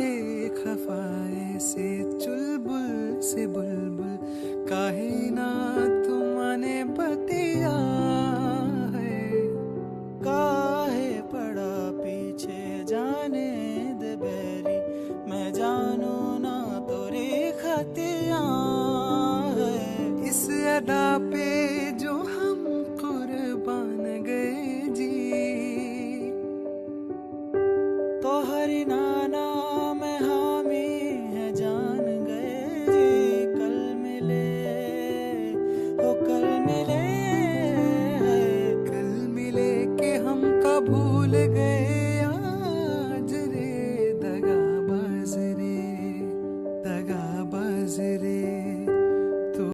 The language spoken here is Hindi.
काहे खफाए से चुलबुल से बुलबुल, काहे ना तुमने बतिया है। काहे पड़ा पीछे जाने दे बैरी, मैं जानू ना तोरी खतिया है। इस अदा पे जो हम कुर्बान गए जी, तो हरि नाना में हामी है जान गए जी। कल मिले हो कल मिले, कल मिले के हम का भूल गए।